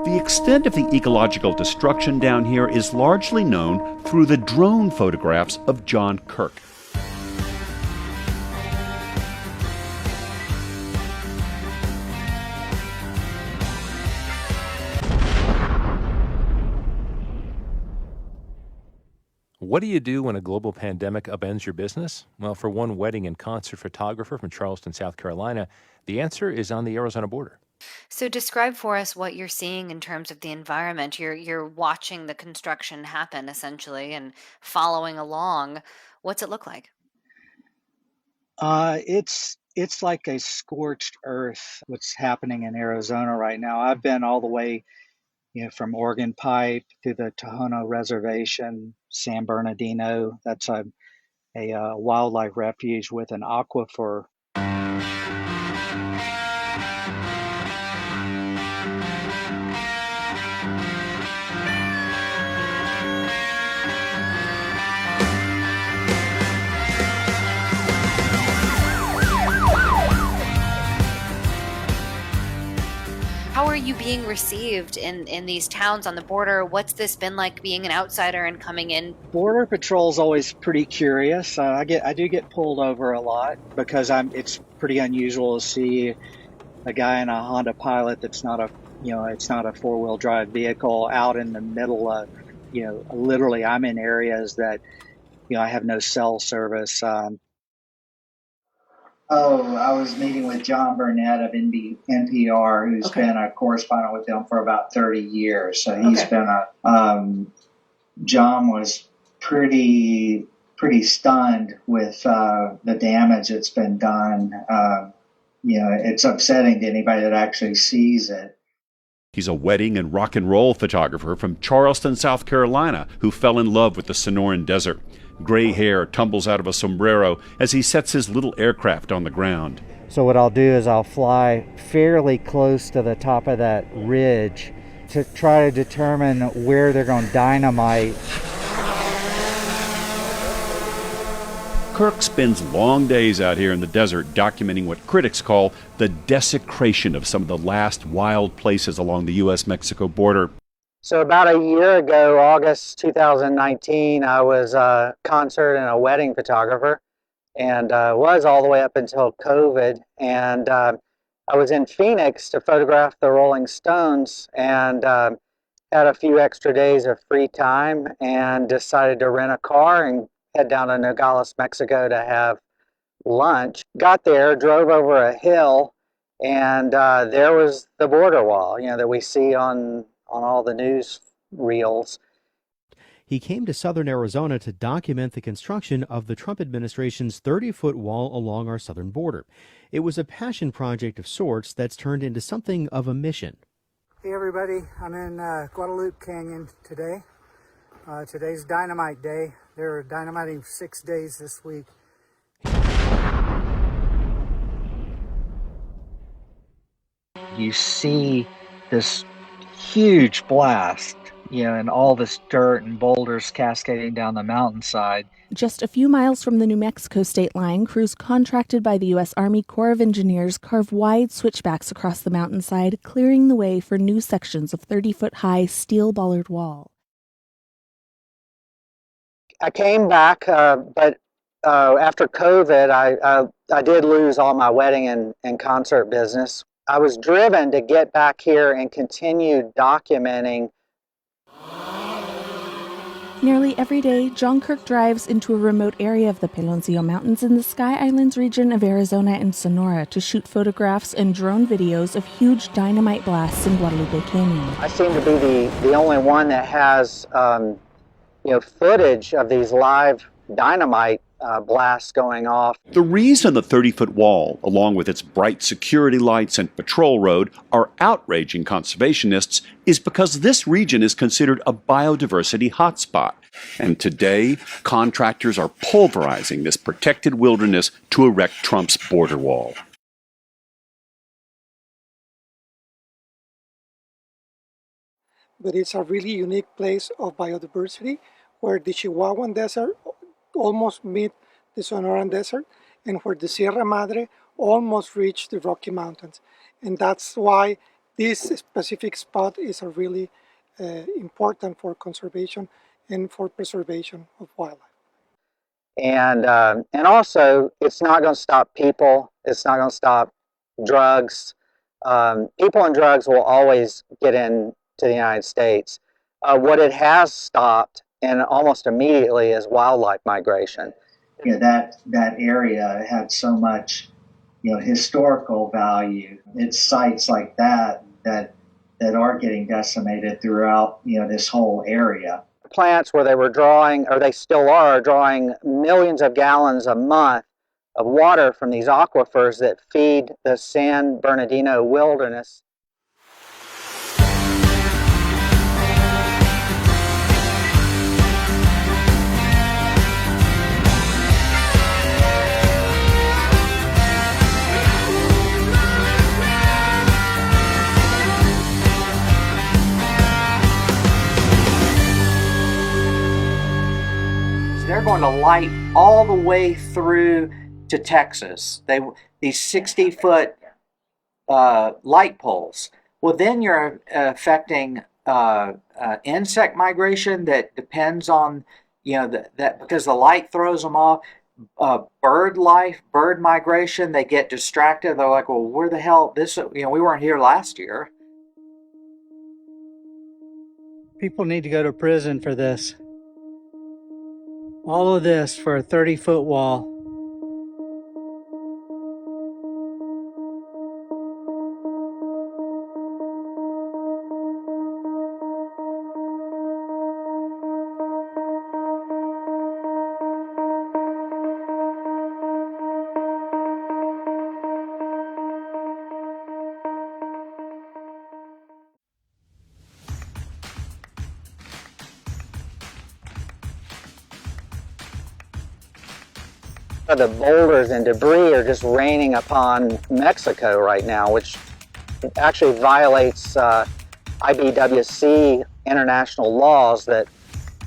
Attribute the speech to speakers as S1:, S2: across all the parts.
S1: The extent of the ecological destruction down here is largely known through the drone photographs of John Kirk.
S2: What do you do when a global pandemic upends your business? Well, for one wedding and concert photographer from Charleston, South Carolina, the answer is on the Arizona border.
S3: So describe for us what you're seeing in terms of the environment. You're watching the construction happen essentially and following along. What's it look like?
S4: It's like a scorched earth. What's happening in Arizona right now? I've been all the way, from Oregon Pipe to the Tohono Reservation, San Bernardino. That's a wildlife refuge with an aquifer.
S3: How are you being received in these towns on the border? What's this been like being an outsider and coming in?
S4: Border Patrol's always pretty curious. I do get pulled over a lot because it's pretty unusual to see a guy in a Honda Pilot that's not it's not a four-wheel drive vehicle out in the middle of, literally I'm in areas that, I have no cell service. I was meeting with John Burnett of NPR, who's been a correspondent with them for about 30 years. So he's been John was pretty stunned with the damage that's been done. It's upsetting to anybody that actually sees it.
S1: He's a wedding and rock and roll photographer from Charleston, South Carolina, who fell in love with the Sonoran Desert. Gray hair tumbles out of a sombrero as he sets his little aircraft on the ground.
S4: So what I'll do is I'll fly fairly close to the top of that ridge to try to determine where they're going to dynamite.
S1: Kirk spends long days out here in the desert documenting what critics call the desecration of some of the last wild places along the U.S.-Mexico border.
S4: So about a year ago, August 2019, I was a concert and a wedding photographer, and was all the way up until COVID. And I was in Phoenix to photograph the Rolling Stones, and had a few extra days of free time and decided to rent a car and head down to Nogales, Mexico to have lunch. Got there, drove over a hill, and there was the border wall, that we see on all the news reels.
S5: He came to southern Arizona to document the construction of the Trump administration's 30-foot wall along our southern border. It was a passion project of sorts that's turned into something of a mission.
S6: Hey everybody, I'm in Guadalupe Canyon today. Today's Dynamite Day. They're dynamiting 6 days this week.
S4: You see this huge blast, and all this dirt and boulders cascading down the mountainside.
S7: Just a few miles from the New Mexico state line, crews contracted by the U.S. Army Corps of Engineers carve wide switchbacks across the mountainside, clearing the way for new sections of 30-foot-high steel bollard wall.
S4: I came back, but after COVID, I did lose all my wedding and concert business. I was driven to get back here and continue documenting.
S7: Nearly every day, John Kirk drives into a remote area of the Peloncillo Mountains in the Sky Islands region of Arizona and Sonora to shoot photographs and drone videos of huge dynamite blasts in Guadalupe Canyon.
S4: I seem to be the only one that has footage of these live dynamite blasts going off.
S1: The reason the 30-foot wall, along with its bright security lights and patrol road, are outraging conservationists is because this region is considered a biodiversity hotspot. And today, contractors are pulverizing this protected wilderness to erect Trump's border wall.
S6: But it's a really unique place of biodiversity where the Chihuahuan Desert almost meet the Sonoran Desert and where the Sierra Madre almost reach the Rocky Mountains. And that's why this specific spot is a really important for conservation and for preservation of wildlife.
S4: And also, it's not going to stop people. It's not going to stop drugs. People and drugs will always get into the United States. What it has stopped, and almost immediately, is wildlife migration.
S8: That area had so much, historical value. It's sites like that are getting decimated throughout, this whole area.
S4: Plants where they were drawing, or they still are, drawing millions of gallons a month of water from these aquifers that feed the San Bernardino wilderness.
S9: They're going to light all the way through to Texas. These 60-foot light poles. Well, then you're affecting insect migration that depends on that because the light throws them off. Bird migration. They get distracted. They're like, well, where the hell we weren't here last year.
S10: People need to go to prison for this. All of this for a 30-foot wall.
S4: The boulders and debris are just raining upon Mexico right now, which actually violates IBWC international laws that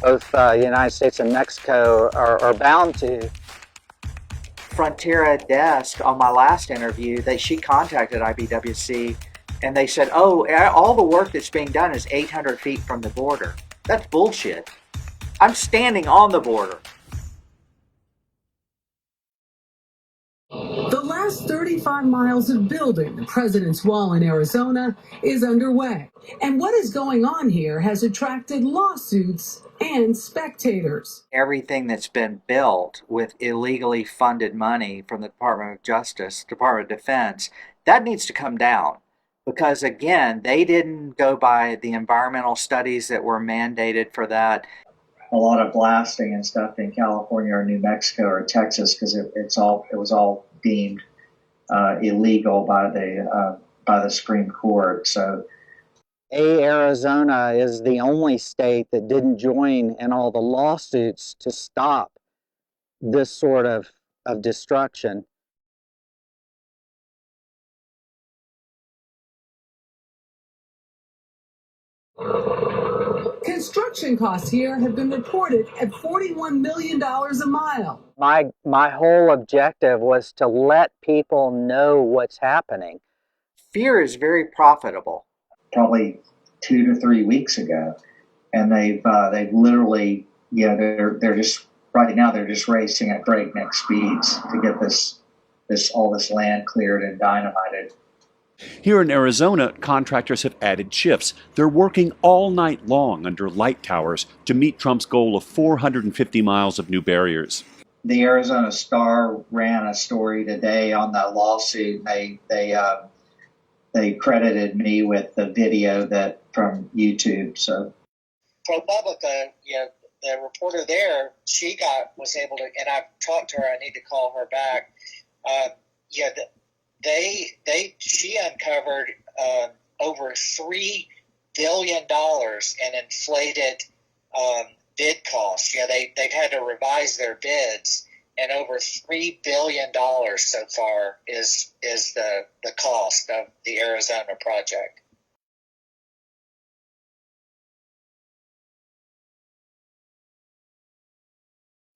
S4: both the United States and Mexico are bound to.
S9: Frontera desk on my last interview, she contacted IBWC and they said, oh, all the work that's being done is 800 feet from the border. That's bullshit. I'm standing on the border.
S11: The last 35 miles of building the President's Wall in Arizona is underway. And what is going on here has attracted lawsuits and spectators.
S9: Everything that's been built with illegally funded money from the Department of Justice, Department of Defense, that needs to come down. Because again, they didn't go by the environmental studies that were mandated for that.
S8: A lot of blasting and stuff in California or New Mexico or Texas because it was all deemed illegal by the Supreme Court. So,
S4: Arizona is the only state that didn't join in all the lawsuits to stop this sort of destruction.
S11: Construction costs here have been reported at $41 million a mile.
S4: My whole objective was to let people know what's happening.
S9: Fear is very profitable.
S8: Probably 2 to 3 weeks ago, and they've literally they're just right now they're just racing at breakneck speeds to get all this land cleared and dynamited.
S1: Here in Arizona, contractors have added shifts. They're working all night long under light towers to meet Trump's goal of 450 miles of new barriers.
S8: The Arizona Star ran a story today on that lawsuit. They credited me with the video from YouTube. So,
S9: ProPublica, the reporter there, was able to, and I've talked to her. I need to call her back. She uncovered over $3 billion in inflated bid costs. They've had to revise their bids, and over $3 billion so far is the cost of the Arizona project.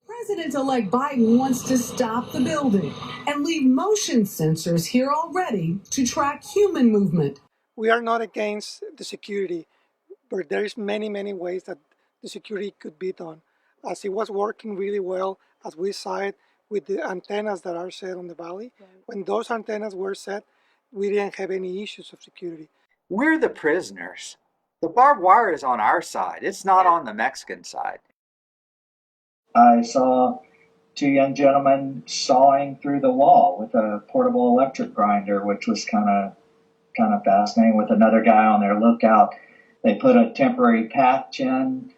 S11: President-elect Biden wants to stop the building and leave motion sensors here already to track human movement.
S6: We are not against the security, but there's many ways that the security could be done. As it was working really well, as we saw it with the antennas that are set on the valley, when those antennas were set, we didn't have any issues of security.
S12: We're the prisoners. The barbed wire is on our side. It's not on the Mexican side.
S8: I saw two young gentlemen sawing through the wall with a portable electric grinder, which was kind of fascinating, with another guy on their lookout. They put a temporary patch in,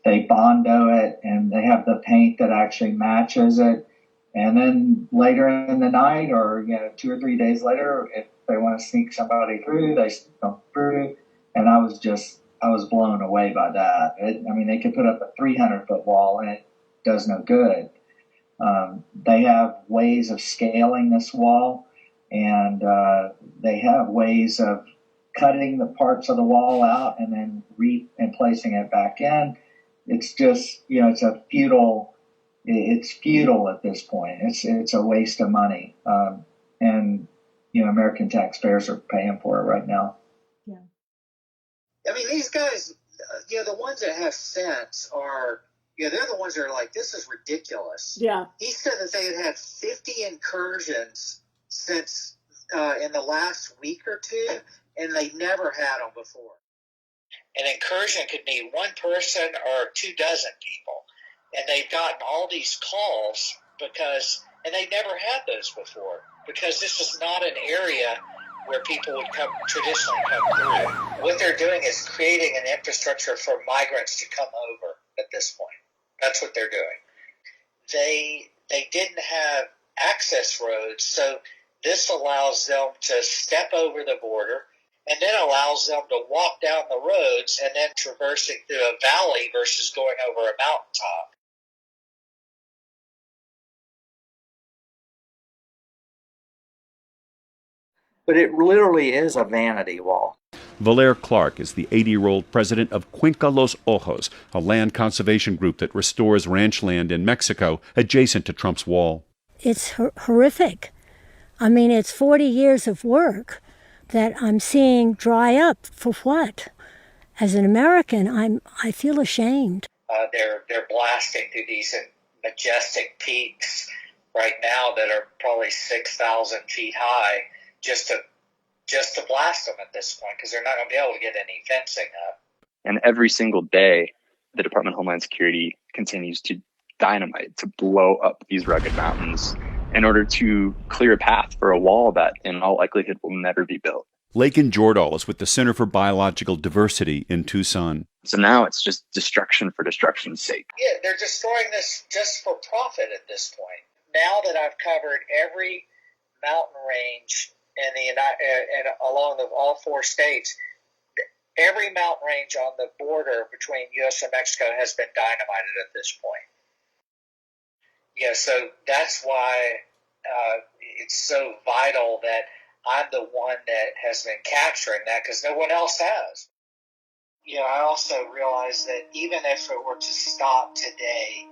S8: they Bondo it, and they have the paint that actually matches it. And then later in the night, or 2 or 3 days later, if they want to sneak somebody through, they come through. And I was blown away by that. They could put up a 300-foot wall and it does no good. They have ways of scaling this wall, and they have ways of cutting the parts of the wall out and then placing it back in. It's just, it's futile at this point. It's a waste of money. And American taxpayers are paying for it right now.
S6: Yeah.
S9: These guys, the ones that have sense are, they're the ones that are like, this is ridiculous.
S6: Yeah.
S9: He said that they had 50 incursions since in the last week or two, and they never had them before. An incursion could be one person or 24 people. And they've gotten all these calls and they never had those before, because this is not an area where people would traditionally come through. What they're doing is creating an infrastructure for migrants to come over at this point. That's what they're doing. They didn't have access roads, so this allows them to step over the border, and then allows them to walk down the roads and then traversing through a valley versus going over a mountaintop.
S12: But it literally is a vanity wall.
S1: Valer Clark is the 80-year-old president of Cuenca Los Ojos, a land conservation group that restores ranch land in Mexico adjacent to Trump's wall.
S13: It's horrific. It's 40 years of work that I'm seeing dry up. For what? As an American, I feel ashamed.
S9: They're blasting through these majestic peaks right now that are probably 6,000 feet high, just to blast them at this point, because they're not going to be able to get any fencing up.
S14: And every single day, the Department of Homeland Security continues to dynamite, to blow up these rugged mountains in order to clear a path for a wall that, in all likelihood, will never be built.
S1: Lakin Jordahl is with the Center for Biological Diversity in Tucson.
S14: So now it's just destruction for destruction's sake.
S9: Yeah, they're destroying this just for profit at this point. Now that I've covered every mountain range and along all 4 states, every mountain range on the border between U.S. and Mexico has been dynamited at this point. So that's why it's so vital that I'm the one that has been capturing that, because no one else has. I also realize that even if it were to stop today,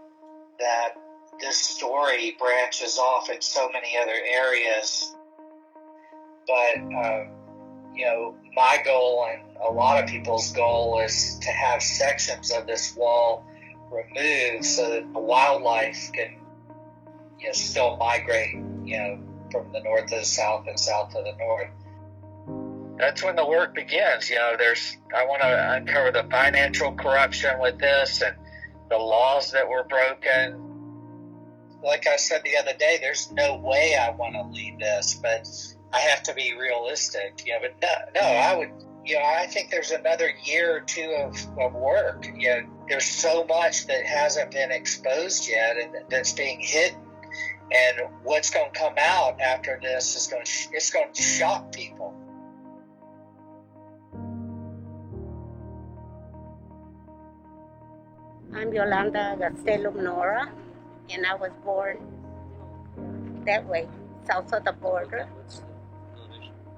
S9: that this story branches off in so many other areas. But, my goal and a lot of people's goal is to have sections of this wall removed so that the wildlife can, still migrate, from the north to the south and south to the north. That's when the work begins. I want to uncover the financial corruption with this and the laws that were broken. Like I said the other day, there's no way I want to leave this, but I have to be realistic. But no, I would. I think there's another year or two of work. There's so much that hasn't been exposed yet, and that's being hidden. And what's going to come out after this is going to shock people.
S15: I'm Yolanda Gastelum Nora, and I was born that way, south of the border.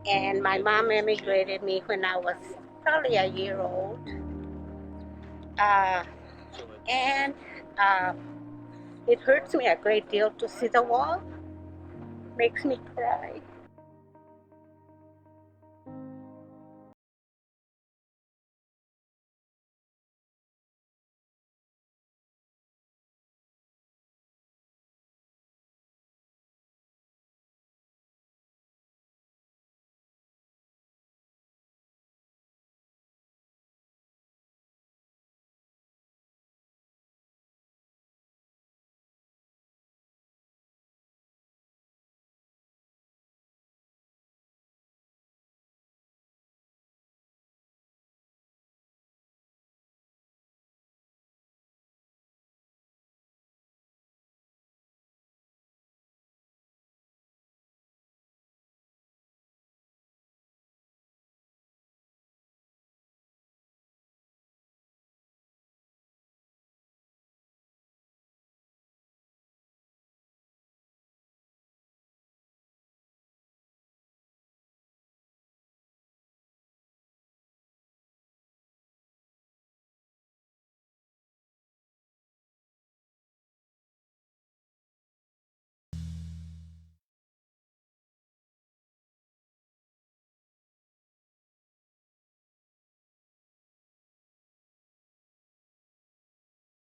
S15: And my mom immigrated me when I was probably a year old. It hurts me a great deal to see the wall. Makes me cry.